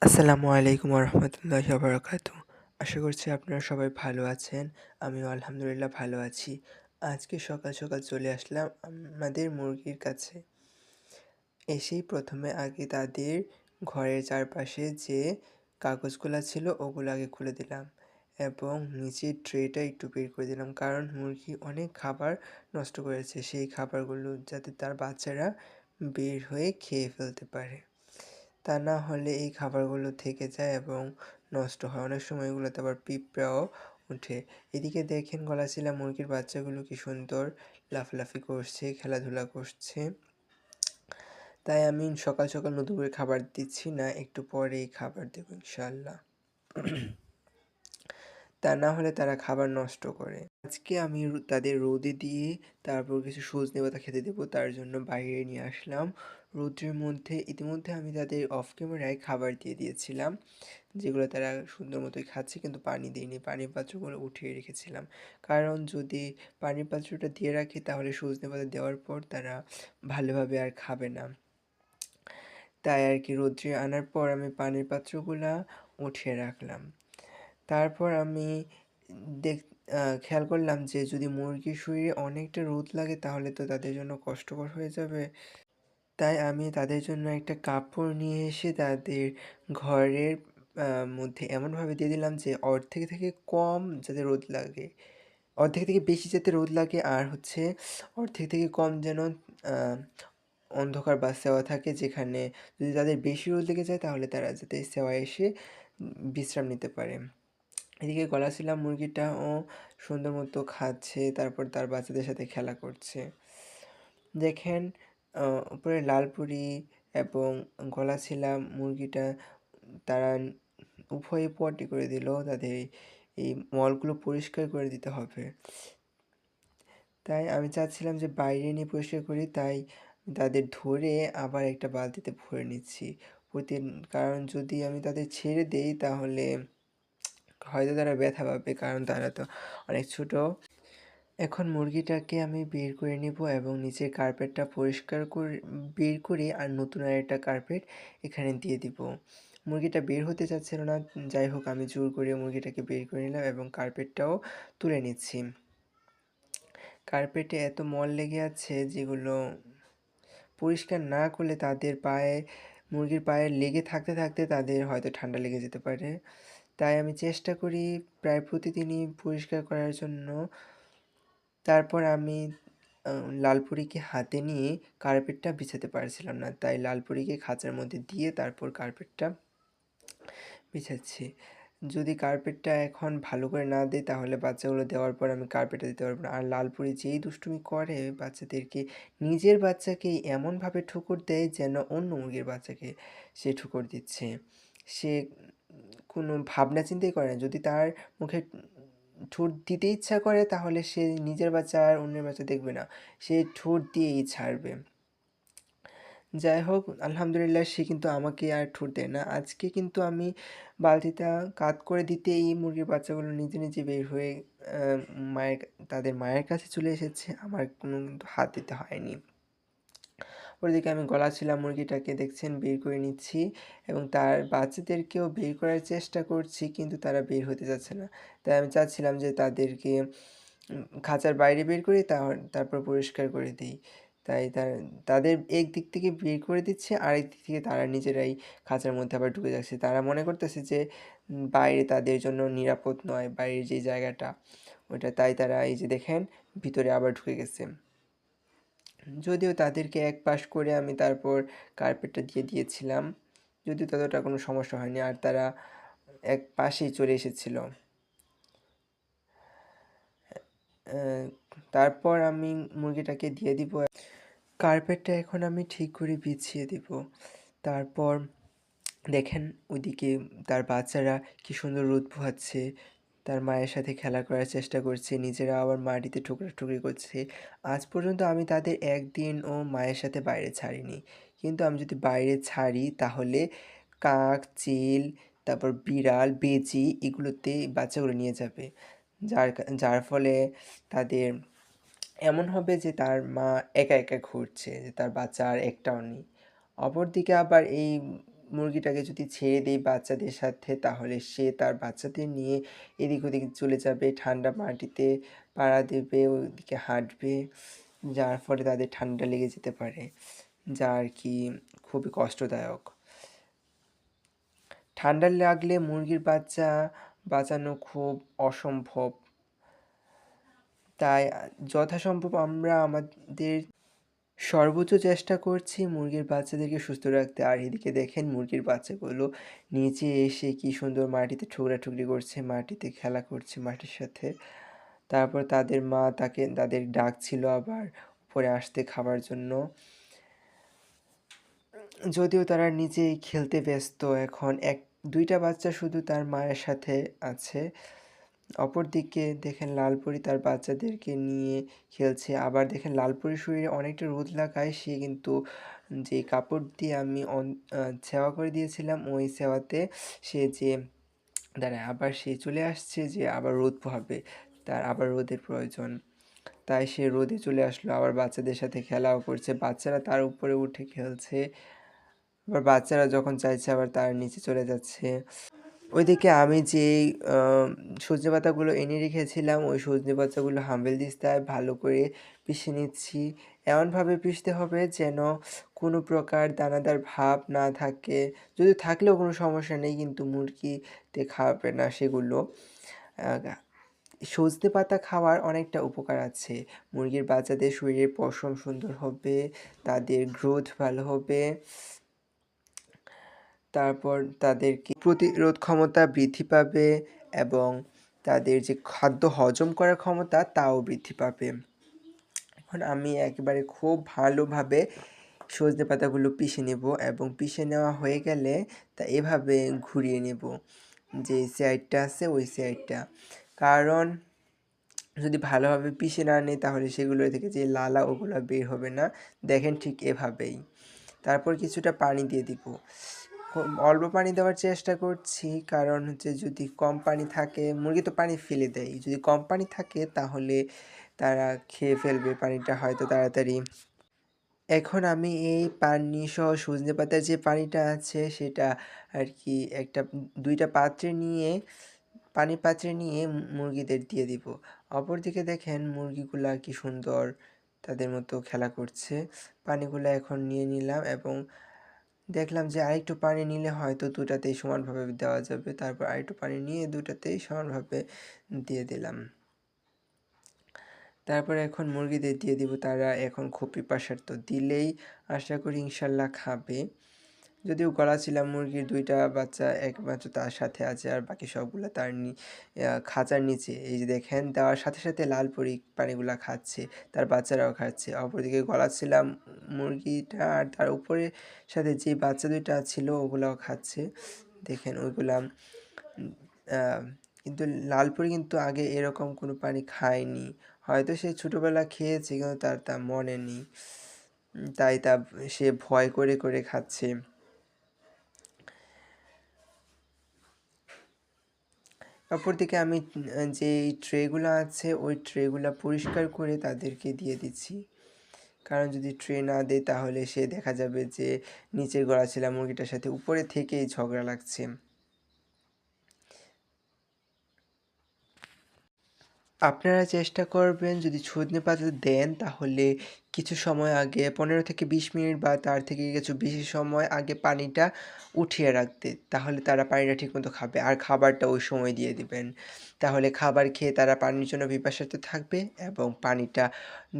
আসসালামু আলাইকুম ওরহমতুল্লাহি ওবারাকাতু। আশা করছি আপনারা সবাই ভালো আছেন। আমিও আলহামদুলিল্লাহ ভালো আছি। আজকে সকাল, সকাল চলে আসলাম আমাদের মুরগির কাছে। এসেই ১ম এ আগে তাদের ঘরের চারপাশে যে কাগজগুলা ছিল ওগুলো আগে খুলে দিলাম এবং নিচের ট্রেটা একটু বের করে দিলাম। কারণ মুরগি অনেক খাবার নষ্ট করেছে। সেই খাবারগুলো যাতে তার বাচ্চারা বের হয়ে খেয়ে ফেলতে পারে। তা না হলে এই খাবারগুলো থেকে যায় এবং নষ্ট হয়। অনেক সময় এগুলোতে আবার পিঁপড়াও ওঠে। এদিকে দেখেন গলাচিলা মুরগির বাচ্চাগুলো কি সুন্দর লাফালাফি করছে, খেলাধুলা করছে। তাই আমি সকাল, সকাল নতুন করে খাবার দিচ্ছি না, একটু পরেই খাবার দেবো ইনশাআল্লাহ। তা না হলে তারা খাবার নষ্ট করে। আজকে আমি তাদের রোদে দিয়ে তারপর কিছু সজনে পাতা খেতে দেবো, তার জন্য বাইরে নিয়ে আসলাম। রৌদ্রের মধ্যে ইতিমধ্যে আমি তাদের অফ ক্যামেরায় খাবার দিয়ে দিয়েছিলাম, যেগুলো তারা সুন্দর মতোই খাচ্ছে, কিন্তু পানি দিইনি। পানির পাত্রগুলো উঠিয়ে রেখেছিলাম। কারণ যদি পানির পাত্রটা দিয়ে রাখি তাহলে সজনে পাতা দেওয়ার পর তারা ভালোভাবে আর খাবে না। তাই আর কি রৌদ্রে আনার পর আমি পানির পাত্রগুলা উঠিয়ে রাখলাম। তারপর আমি দেখ খেয়াল করলাম যে যদি মুরগির শরীরে অনেকটা রোদ লাগে তাহলে তো তাদের জন্য কষ্টকর হয়ে যাবে। তাই আমি তাদের জন্য একটা কাপড় নিয়ে এসে তাদের ঘরের মধ্যে এমনভাবে দিয়ে দিলাম যে অর্ধেক থেকে কম যাতে রোদ লাগে, অর্ধেক থেকে বেশি যাতে রোদ লাগে, আর হচ্ছে অর্ধেক থেকে কম যেন অন্ধকার বা সেওয়া থাকে, যেখানে যদি তাদের বেশি রোদ লেগে যায় তাহলে তারা যাতে সেওয়ায় এসে বিশ্রাম নিতে পারে। এদিকে গলাচিলা মুরগিটাও সুন্দর মতো খাচ্ছে, তারপর তার বাচ্চাদের সাথে খেলা করছে। দেখেন উপরে লালপুরি এবং গলাচিলা মুরগিটা তারা উভয়ে পটি করে দিল। তাদের এই মলগুলো পরিষ্কার করে দিতে হবে। তাই আমি চাচ্ছিলাম যে বাইরে নিয়ে পরিষ্কার করি, তাই তাদের ধরে আবার একটা বালতিতে ভরে নিচ্ছি কারণ যদি আমি তাদের ছেড়ে দেই তাহলে হয়তো তারা ব্যথা পাবে, কারণ তারা তো অনেক ছোট। এখন মুরগিটাকে আমি বের করে নেব এবং নিচের কার্পেটটা পরিষ্কার করে বের করে আর নতুন আরেকটা কার্পেট এখানে দিয়ে দিব। মুরগিটা বের হতে চাচ্ছিল না, যাই হোক আমি জোর করে মুরগিটাকে বের করে নিলাম এবং কার্পেটটাও তুলে নিচ্ছি। কার্পেটে এত মল লেগে আছে যেগুলো পরিষ্কার না করলে তাদের পায়ে, মুরগির পায়ে লেগে থাকতে থাকতে তাদের হয়তো ঠান্ডা লেগে যেতে পারে। তাই আমি চেষ্টা করি প্রায় প্রতিদিনই পরিষ্কার করার জন্য। তারপর আমি লালপুরিকে হাতে নিয়ে কার্পেটটা বিছাতে পারছিলাম না, তাই লালপুরিকে খাঁচার মধ্যে দিয়ে তারপর কার্পেটটা বিছাচ্ছি। যদি কার্পেটটা এখন ভালো করে না দেই তাহলে বাচ্চাগুলো দেওয়ার পর আমি কার্পেটটা দিতে পারবো না। আর লালপুরি যেই দুষ্টুমি করে বাচ্চাদেরকে, নিজের বাচ্চাকেই এমনভাবে ঠুকর দেয় যেন অন্য মুরগির বাচ্চাকে সে ঠুকর দিচ্ছে। সে কোনো ভাবনা চিন্তাই করে না। যদি তার মুখে ঠোঁট দিতে ইচ্ছা করে তাহলে সে নিজের বাচ্চা আর অন্যের বাচ্চা দেখবে না, সে ঠোঁট দিয়েই ছাড়বে। যাই হোক আলহামদুলিল্লাহ সে কিন্তু আমাকে আর ঠোঁট দেয় না। আজকে কিন্তু আমি বালতিটা কাত করে দিতেই মুরগির বাচ্চাগুলো নিজে নিজে বের হয়ে মায়ের তাদের মায়ের কাছে চলে এসেছে, আমার কোনো কিন্তু হাত দিতে হয়নি। ওদিকে আমি গলাচিলা মুরগিটাকে দেখছেন বের করে নিচ্ছি এবং তার বাচ্চাদেরকেও বের করার চেষ্টা করছি, কিন্তু তারা বের হতে চাচ্ছে না। তাই আমি চাচ্ছিলাম যে তাদেরকে খাঁচার বাইরে বের করে তারপর পরিষ্কার করে দিই। তাই তাদের একদিক থেকে বের করে দিচ্ছে, আরেক দিক থেকে তারা নিজেরাই খাঁচার মধ্যে আবার ঢুকে যাচ্ছে। তারা মনে করতেছে যে বাইরে তাদের জন্য নিরাপদ নয়, বাইরের যে জায়গাটা ওটা, তাই তারা এই যে দেখেন ভিতরে আবার ঢুকে গেছে। যদিও তাদেরকে এক পাশ করে আমি তারপর কার্পেটটা দিয়ে দিয়েছিলাম, যদিও ততটা কোনো সমস্যা হয়নি, আর তারা এক পাশেই চলে এসেছিল। তারপর আমি মুরগিটাকে দিয়ে দিব। কার্পেটটা এখন আমি ঠিক করে বিছিয়ে দিব। তারপর দেখেন ওইদিকে তার বাচ্চারা কি সুন্দর রোদ পোহাচ্ছে, তার মায়ের সাথে খেলা করার চেষ্টা করছে, নিজেরা আবার মাটিতে ঠুকরি করছে। আজ পর্যন্ত আমি তাদের একদিনও মায়ের সাথে বাইরে ছাড়িনি, কিন্তু আমি যদি বাইরে ছাড়ি তাহলে কাক, চিল, তারপর বিড়াল, বেজি এগুলোতে বাচ্চাগুলো নিয়ে যাবে, যার ফলে তাদের এমন হবে যে তার মা একা একা ঘুরছে, যে তার বাচ্চা আর একটাও নেই। অপরদিকে আবার এই মুরগিটাকে যদি ছেড়ে দেই বাচ্চাদের সাথে তাহলে সে তার বাচ্চাদের নিয়ে এদিক ওদিক চলে যাবে, ঠান্ডা মাটিতে পাড়া দেবে, ওইদিকে হাঁটবে, যার ফলে তাদের ঠান্ডা লেগে যেতে পারে, যা আর কি খুবই কষ্টদায়ক। ঠান্ডা লাগলে মুরগির বাচ্চা বাঁচানো খুব অসম্ভব, তাই যথাসম্ভব আমরা আমাদের সর্বোচ্চ চেষ্টা করছি মুরগির বাচ্চাদেরকে সুস্থ রাখতে। আর এদিকে দেখেন মুরগির বাচ্চাগুলো নিচে এসে কি সুন্দর মাটিতে ঠুকরাঠুকরি করছে, মাটিতে খেলা করছে মাটির সাথে। তারপর তাদের মা তাদের ডাকছিল আবার উপরে আসতে খাবার জন্য, যদিও তারা নিচেই খেলতে ব্যস্ত। এখন দুইটা বাচ্চা শুধু তার মায়ের সাথে আছে। অপরদিকে দেখেন লালপরি তার বাচ্চাদেরকে নিয়ে খেলছে। আবার দেখেন লালপরির শরীরে অনেকটা রোদ লাগায় সে কিন্তু যে কাপড় দিয়ে আমি সেবা করে দিয়েছিলাম ওই সেওয়াতে সে যে দাঁড়ায় আবার সে চলে আসছে যে আবার রোদ পোহাবে, তার আবার রোদের প্রয়োজন, তাই সে রোদে চলে আসলো। আবার বাচ্চাদের সাথে খেলাও করছে, বাচ্চারা তার উপরে উঠে খেলছে, আবার বাচ্চারা যখন চাইছে আবার তার নিচে চলে যাচ্ছে। ওইদিকে আমি যেই সজনে পাতাগুলো এনে রেখেছিলাম ওই সজনে পাতাগুলো হাম্বেল দিস্তায় ভালো করে পিষে নিচ্ছি। এমনভাবে পিষতে হবে যেন কোনো প্রকার দানাদার ভাব না থাকে, যদি থাকলেও কোনো সমস্যা নেই, কিন্তু মুরগিতে খাবে না সেগুলো। সজনে পাতা খাওয়ার অনেকটা উপকার আছে, মুরগির বাচ্চাদের শরীরের পশম সুন্দর হবে, তাদের গ্রোথ ভালো হবে, তারপর তাদের প্রতিরোধ ক্ষমতা বৃদ্ধি পাবে এবং তাদের যে খাদ্য হজম করার ক্ষমতা তাও বৃদ্ধি পাবে। এখন আমি একেবারে খুব ভালোভাবে সজনে পাতাগুলো পিষে নেব এবং পিষে নেওয়া হয়ে গেলে তা এভাবে ঘুরিয়ে নেব যে সাইডটা আছে ওই সাইডটা, কারণ যদি ভালোভাবে পিষে না নিই তাহলে সেগুলো থেকে যে লালা ওগুলো বের হবে না। দেখেন ঠিক এভাবেই। তারপর কিছুটা পানি দিয়ে দিব, অল্প পানি দেওয়ার চেষ্টা করছি, কারণ হচ্ছে যদি কম পানি থাকে মুরগি তো পানি ফেলে দেয়, যদি কম পানি থাকে তাহলে তারা খেয়ে ফেলবে পানিটা হয়তো তাড়াতাড়ি। এখন আমি এই পানি সহ সজনে পাতার যে পানিটা আছে সেটা আর কি দুইটা পাত্রে নিয়ে পাত্রে নিয়ে মুরগিদের দিয়ে দিব। অপরদিকে দেখেন মুরগিগুলা কি সুন্দর তাদের মতো খেলা করছে। পানিগুলো এখন নিয়ে নিলাম এবং দেখলাম যে আরেকটু পানি নিলে হয়তো দুটাতেই সমানভাবে দেওয়া যাবে। তারপর আরেকটু পানি নিয়ে দুটাতেই সমানভাবে দিয়ে দিলাম। তারপরে এখন মুরগিদের দিয়ে দিব, তারা এখন খুব পিপাসার্থ, দিলেই আশা করি ইনশাল্লাহ খাবে। যদিও গলা ছিলাম মুরগির দুইটা বাচ্চা একমাত্র তার সাথে আছে, আর বাকি সবগুলো তার খাঁচার নিচে। এই যে দেখেন দেওয়ার সাথে সাথে লাল পরি পানিগুলা খাচ্ছে, তার বাচ্চারাও খাচ্ছে। অপরদিকে গলা ছিলাম মুরগিটা আর তার উপরে সাথে যে বাচ্চা দুইটা ছিল ওগুলাও খাচ্ছে, দেখেন ওইগুলা। কিন্তু লালপুরি কিন্তু আগে এরকম কোনো পানি খায়নি, হয়তো সে ছোটোবেলা খেয়েছে কিন্তু তার তা মনে নেই, তাই সে ভয় করে করে খাচ্ছে। অপরদিকে আমি যে ট্রেগুলো আছে ওই ট্রেগুলো পরিষ্কার করে তাদেরকে দিয়ে দিচ্ছি, কারণ যদি ট্রে না দেয় তাহলে সে দেখা যাবে যে নিচের গলাচিলা মুরগিটার সাথে উপরে থেকেই ঝগড়া লাগছে। আপনারা চেষ্টা করবেন যদি সজনে পাতা দেন তাহলে কিছু সময় আগে 15 থেকে 20 মিনিট বা তার থেকে কিছু বেশি সময় আগে পানিটা উঠিয়ে রাখতে, তাহলে তারা পানিটা ঠিকমতো খাবে। আর খাবারটা ওই সময় দিয়ে দিবেন, তাহলে খাবার খেয়ে তারা পানির জন্য পিপাসার্থ থাকবে এবং পানিটা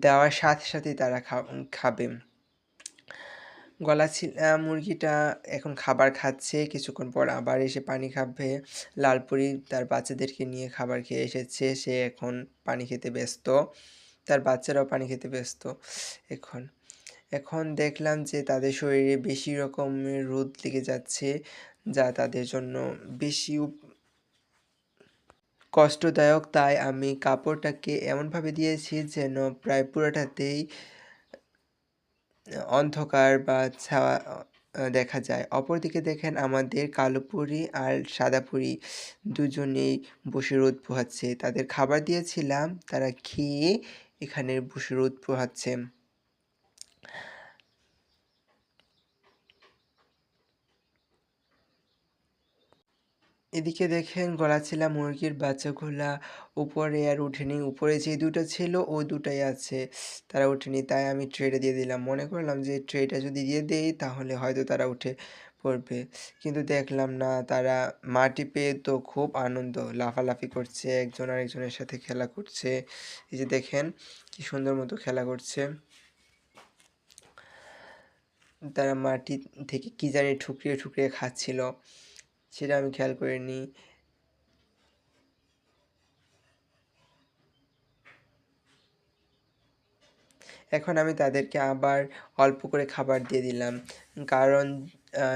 দেওয়ার সাথে সাথেই তারা খাবে। মুরগিটা এখন খাবার খাচ্ছে, কিছুক্ষণ পর আবার এসে পানি খাবে। লালপুরি তার বাচ্চাদেরকে নিয়ে খাবার খেয়ে এসেছে, সে এখন পানি খেতে ব্যস্ত, তার বাচ্চারাও পানি খেতে ব্যস্ত। এখন এখন দেখলাম যে তাদের শরীরে বেশি রকমের রোদ লেগে যাচ্ছে, যা তাদের জন্য বেশি কষ্টদায়ক, তাই আমি কাপড়টাকে এমনভাবে দিয়েছি যেন প্রায় পুরোটাতেই অন্ধকার বা ছায়া দেখা যায়। অপরদিকে দেখেন আমাদের কালো পরী আর সাদা পরী দুজনেই বসে রোদ পোহাচ্ছে, তাদের খাবার দিয়েছিলাম তারা খেয়ে এখানে বসে রোদ পোহাচ্ছে। এদিকে দেখেন গলাচিলা মুরগির বাচ্চাগুলা উপরে আর উঠেনি। উপরে যে ২ টা ছিল ওই ২ টাই আছে। তারা উঠেনি। তাই আমি ট্রেটা দিয়ে দিলাম। মনে করলাম যে ট্রেটা যদি দিয়ে দেই তাহলে হয়তো তারা উঠে পড়বে। কিন্তু দেখলাম না, তারা মাটি পেয়ে তো খুব আনন্দ। লাফালাফি করছে, একজন আরেকজনের সাথে খেলা করছে। এই যে দেখেন কি সুন্দর মতো খেলা করছে। তারা মাটি থেকে কি জানি ঠুকরিয়ে, ঠুকরিয়ে খাচ্ছিল। সেটা আমি খেয়াল করিনি। এখন আমি তাদেরকে আবার অল্প করে খাবার দিয়ে দিলাম। কারণ আ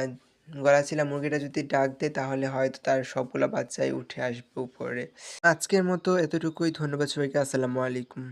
গলাচিলা মুরগিটা যদি ডাক দেয় তাহলে হয়তো তার সবগুলা বাচ্চাই উঠে আসবে উপরে। আজকের মতো এতটুকুই। ধন্যবাদ সবাইকে। আসসালামু আলাইকুম।